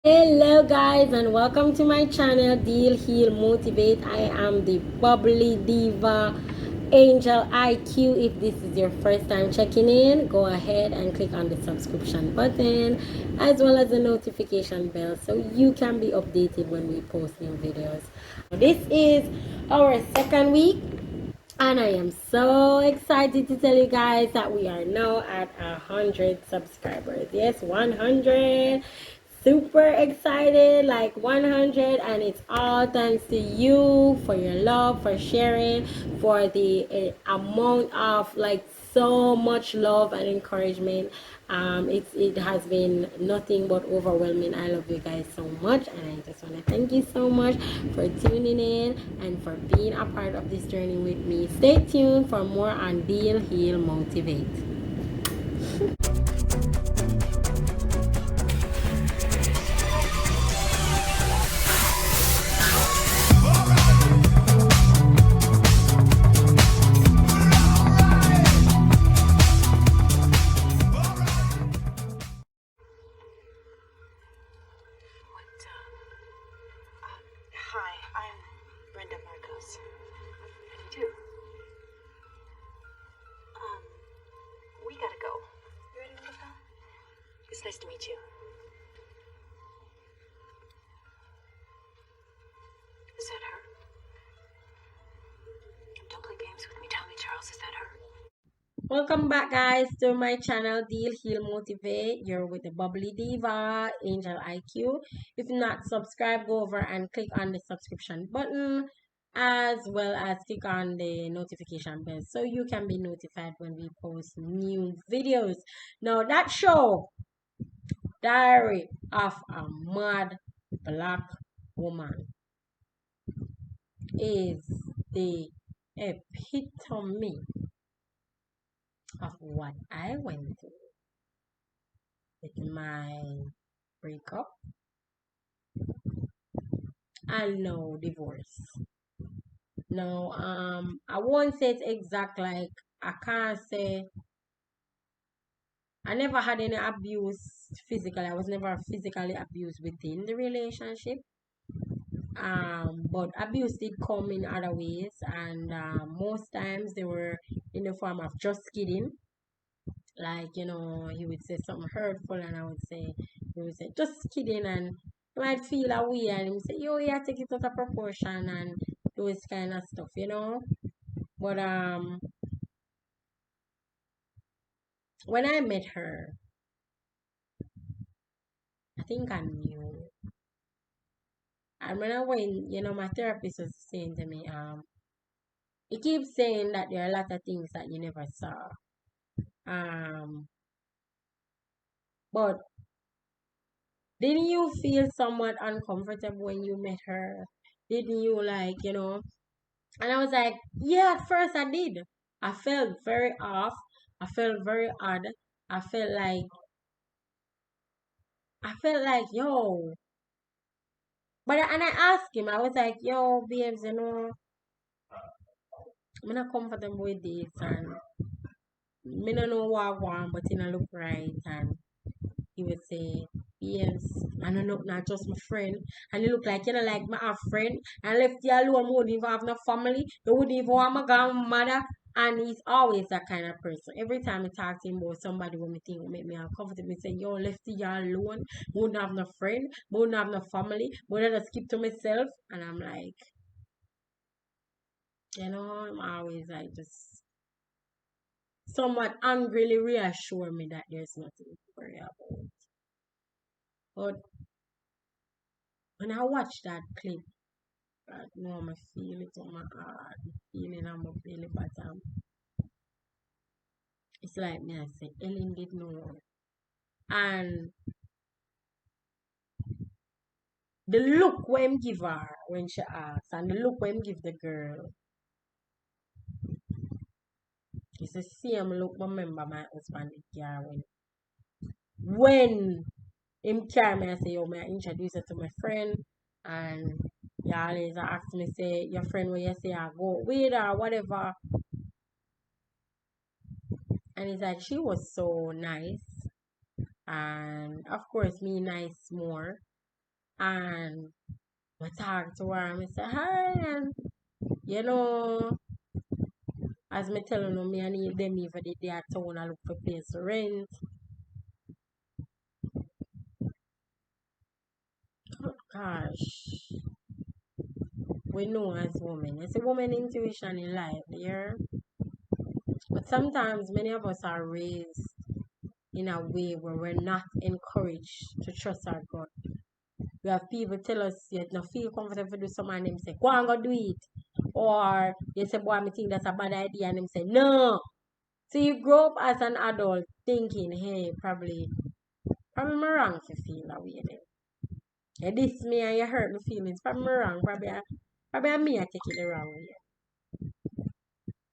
Hello guys and welcome to my channel Deal Heal Motivate. I am the bubbly diva Angel IQ. If this is your first time checking in, go ahead and click on the subscription button as well as the notification bell so you can be updated when we post new videos. This is our second week and I am so excited to tell you guys that we are now at 100 subscribers. Yes, 100. Super excited, like 100, and it's all thanks to you for your love, for sharing, for the amount of like so much love and encouragement. It has been nothing but overwhelming. I love you guys so much, and I just want to thank you so much for tuning in and for being a part of this journey with me. Stay tuned for more on Deal Heal Motivate. Hi, I'm Brenda Marcos. How do you do? Um, we gotta go. You ready to look out? It's nice to meet you. Is that her? Don't play games with me. Tell me, Charles, is that her? Welcome back, guys, to my channel Deal Heal Motivate. You're with the bubbly diva Angel IQ. If not subscribed, go over and click on the subscription button as well as click on the notification bell so you can be notified when we post new videos. Now, that show, Diary of a Mad Black Woman, is the epitome of what I went through with my breakup and no divorce. No, I won't say it's exact, like I can't say I never had any abuse physically. I was never physically abused within the relationship. But abuse did come in other ways, and most times they were in the form of just kidding. Like, he would say something hurtful, and he would say, just kidding, and you might feel a way, and he would say, yo, yeah, take it out of proportion, and those kind of stuff. But when I met her, I think I knew. And when I went, my therapist was saying to me, he keeps saying that there are a lot of things that you never saw. Um, but didn't you feel somewhat uncomfortable when you met her? Didn't you And I was like, yeah, at first I did. I felt very off. I felt very odd. I felt like, yo. And I asked him, I was like, yo, babes, I'm not comfortable with this, and me don't know what I want, but it don't look right. And he would say, yes, I don't know, not just my friend. And he look like, like my friend, and left you alone, wouldn't even have no family, you wouldn't even want my grandmother. And he's always that kind of person. Every time I talk to him about somebody when me think will make me uncomfortable, he say, yo, left you alone, wouldn't have no friend, wouldn't have no family, would I just keep to myself? And I'm like, I'm always like just somewhat angrily reassure me that there's nothing to worry about. But when I watch that clip, I know I feel it on my heart, feeling on my belly bottom. It's like me, I say, Ellen did know. And the look when give her when she asks, and the look when give the girl, it's the same look I remember my husband did car when him carry me, I say, yo, may I introduce her to my friend, and you always ask me, say, your friend where you say I go with or whatever. And it's like she was so nice. And of course me nice more. And I talk to her and I say, hi, and you know, as me telling them, me I need them even the day at town I look for place to rent. Gosh, we know as women. It's a woman intuition in life, yeah. But sometimes many of us are raised in a way where we're not encouraged to trust our gut. We have people tell us you don't feel comfortable to do something and them say, go and go do it. Or you say, boy, I think that's a bad idea and them say, no. So you grow up as an adult thinking, hey, probably I'm wrong if you feel that way then. You diss me and you hurt my feelings. Probably me wrong. Probably me I take it the wrong way.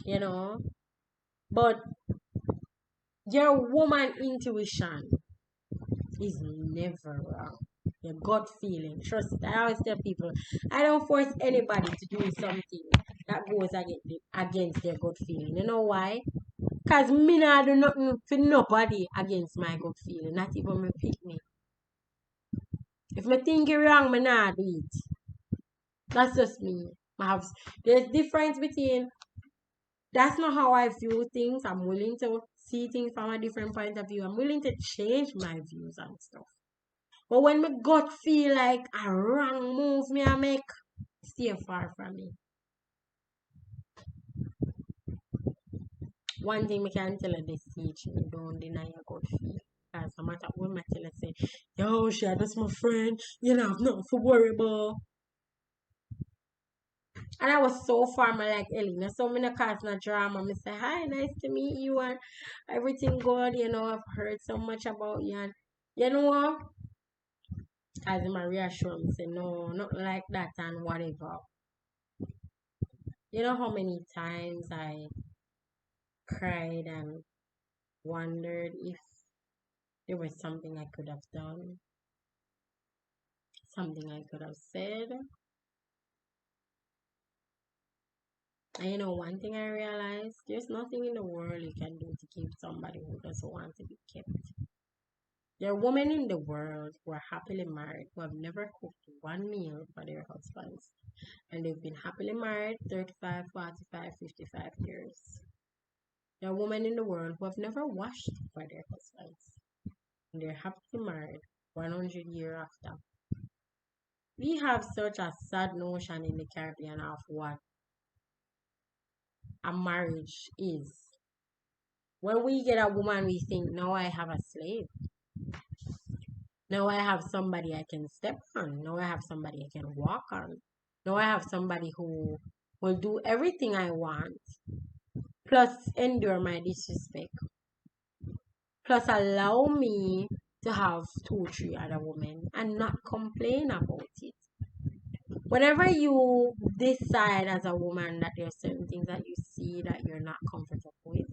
You know? But your woman intuition is never wrong. Your gut feeling. Trust it. I always tell people, I don't force anybody to do something that goes against their gut feeling. You know why? Because me not do nothing for nobody against my gut feeling. Not even me pick me. If me think it wrong, me not do it. That's just me. There's difference between that's not how I view things. I'm willing to see things from a different point of view. I'm willing to change my views and stuff. But when my gut feel like a wrong move me I make, stay far from me. One thing I can tell her this teach me, don't deny your gut feel. Because no matter what I tell her say, yo, shit, that's my friend, you know, I've nothing to worry about. And I was so far, my like Elena. So many cause no drama. I say, hi, nice to meet you and everything good, you know, I've heard so much about you and you know what? As my reassure me say, no, not like that and whatever. You know how many times I cried and wondered if there was something I could have done, something I could have said. And you know, one thing I realized, there's nothing in the world you can do to keep somebody who doesn't want to be kept. There are women in the world who are happily married who have never cooked one meal for their husbands. And they've been happily married 35, 45, 55 years. There are women in the world who have never washed for their husbands. And they're happily married 100 years after. We have such a sad notion in the Caribbean of what a marriage is. When we get a woman, we think, now I have a slave. Now I have somebody I can step on. Now I have somebody I can walk on. Now I have somebody who will do everything I want, plus endure my disrespect, plus allow me to have two, three other women and not complain about it. Whenever you decide as a woman that there are certain things that you see that you're not comfortable with,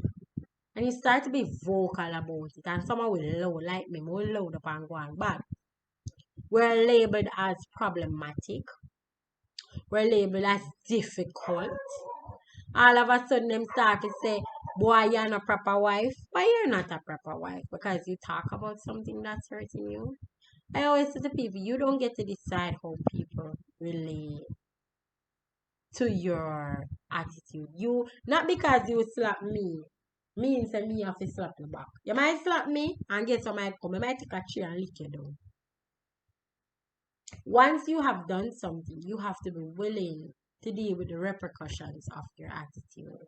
and you start to be vocal about it, and someone will loud like me, more loud up and go on, but we're labeled as problematic, we're labeled as difficult. All of a sudden, them start to say, boy, you're not a proper wife. Why you're not a proper wife? Because you talk about something that's hurting you. I always say to people, you don't get to decide how people relate to your attitude. You not because you slap me means that me have to slap you back. You might slap me and guess what might come. You might take a chair and lick you down. Once you have done something, you have to be willing to deal with the repercussions of your attitude.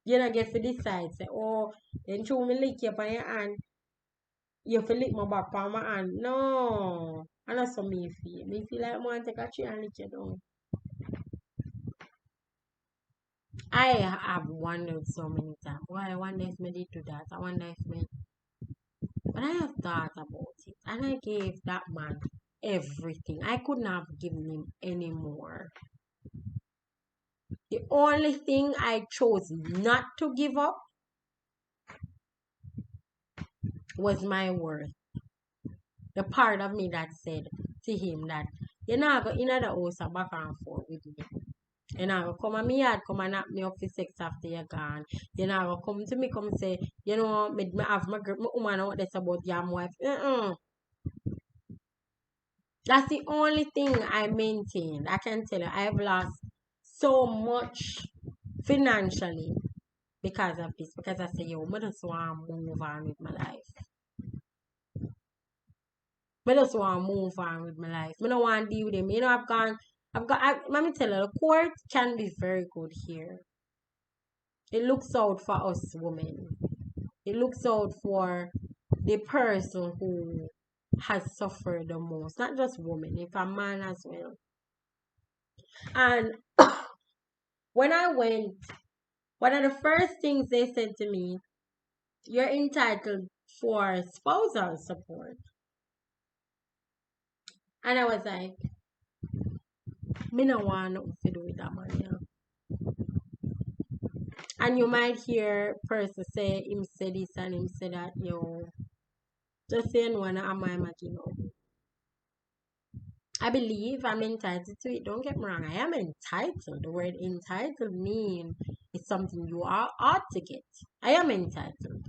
You don't get to decide, say, oh, then show me lick you on your hand. You have to lick my back on my hand. No. And that's how me feel. Me feel like I want to take a chair and lick you down. I have wondered so many times. Why I wonder if me did do that. I wonder if me. But I have thought about it. And I gave that man everything. I couldn't have given him any more. The only thing I chose not to give up was my worth. The part of me that said to him that you're not going in the house and back and forth with me. You're not going to come at me yard, come and knock me up for sex after you're gone. You're not going to come to me, come say, you know, me have my woman out there about your wife. That's the only thing I maintain. I can tell you, I've lost so much financially because of this. Because I say, yo, I just want to move on with my life. I just want to move on with my life. I don't want to deal with them. You know, let me tell you, the court can be very good here. It looks out for us women. It looks out for the person who has suffered the most. Not just women, if a man as well. And when I went, one of the first things they said to me, you're entitled for spousal support. And I was like, me no want nothing to do with that money. And you might hear person say him say this and him say that, yo. Just saying one am I making up. I believe I'm entitled to it. Don't get me wrong. I am entitled. The word entitled mean it's something you ought to get. I am entitled.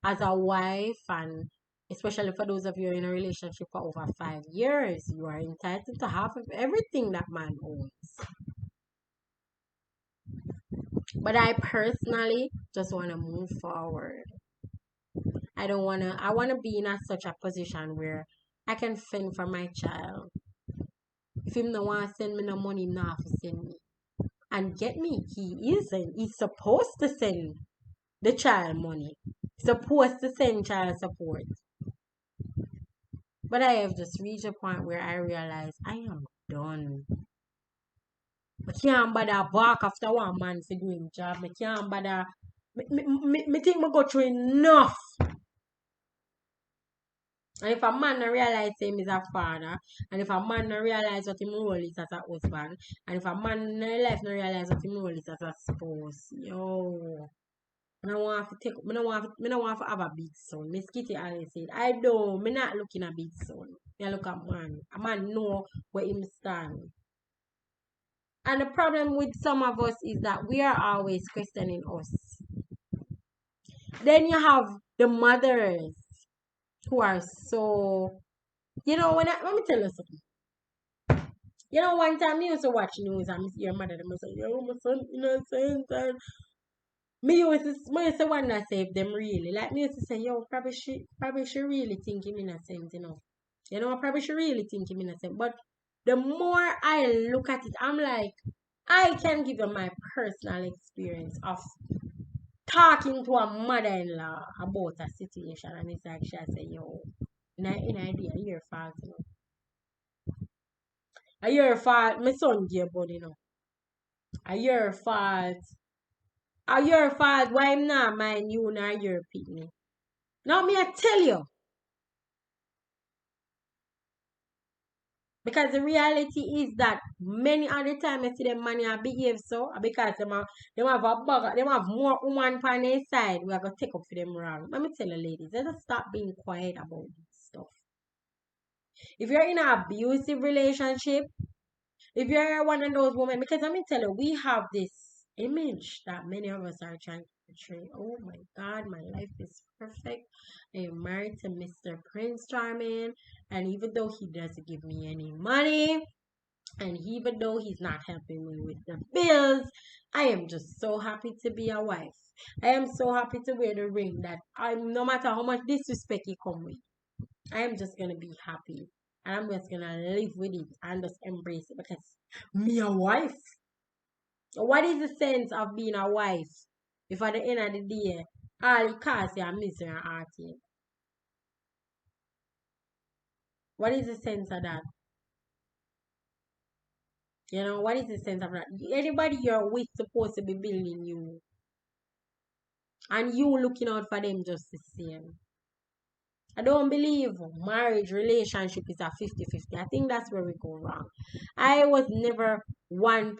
As a wife, and especially for those of you in a relationship for over 5 years, you are entitled to half of everything that man owns. But I personally just want to move forward. I want to be in such a position where I can fend for my child. If him no want to send me no money, him not have to send me. And get me, he isn't. He's supposed to send the child money. Supposed to send child support. But I have just reached a point where I realize I am done. I can't bother bark after one man for doing job. I can't bother. Me think I go through enough. And if a man not realize him is a father, and if a man not realize what his role is as a husband, and if a man in life not realize what his role is as a spouse, yo, I don't want to take, I don't want to have a big son. Miss Kitty always said, I don't, me not looking a big son. I look at man. A man know where him stand. And the problem with some of us is that we are always questioning us. Then you have the mothers who are so, let me tell you something. You know, one time me used to watch news and I see your mother, them say, yo, my son innocent, and me used to wonder say if them really, like me used to say, yo, probably she really think him innocent, you know. You know, probably she really think him innocent. But the more I look at it, I'm like, I can give you my personal experience of talking to a mother-in-law about a situation, and it's like she say, yo, in idea, your fault, you know. A your fault, my son dear body, you know. A your fault. A your fault, why I'm not mind you nor your picnic. Now me I tell you. Because the reality is that many of the time I see them money behave so because them have a bugger, them have more woman on their side. We are gonna take up for them wrong. Let me tell you ladies, let us stop being quiet about this stuff. If you're in an abusive relationship, if you're one of those women, because let me tell you, we have this image that many of us are trying to portray. Oh my God, my life is perfect. I am married to Mr. Prince Charming, and even though he doesn't give me any money, and even though he's not helping me with the bills, I am just so happy to be a wife. I am so happy to wear the ring that no matter how much disrespect he come with, I am just gonna be happy. And I'm just gonna live with it and just embrace it because me a wife. What is the sense of being a wife if at the end of the day all it costs you are misery and heartache? What is the sense of that? You know, what is the sense of that? Anybody you're with supposed to be building you. And you looking out for them just the same. I don't believe marriage relationship is a 50-50. I think that's where we go wrong. I was never one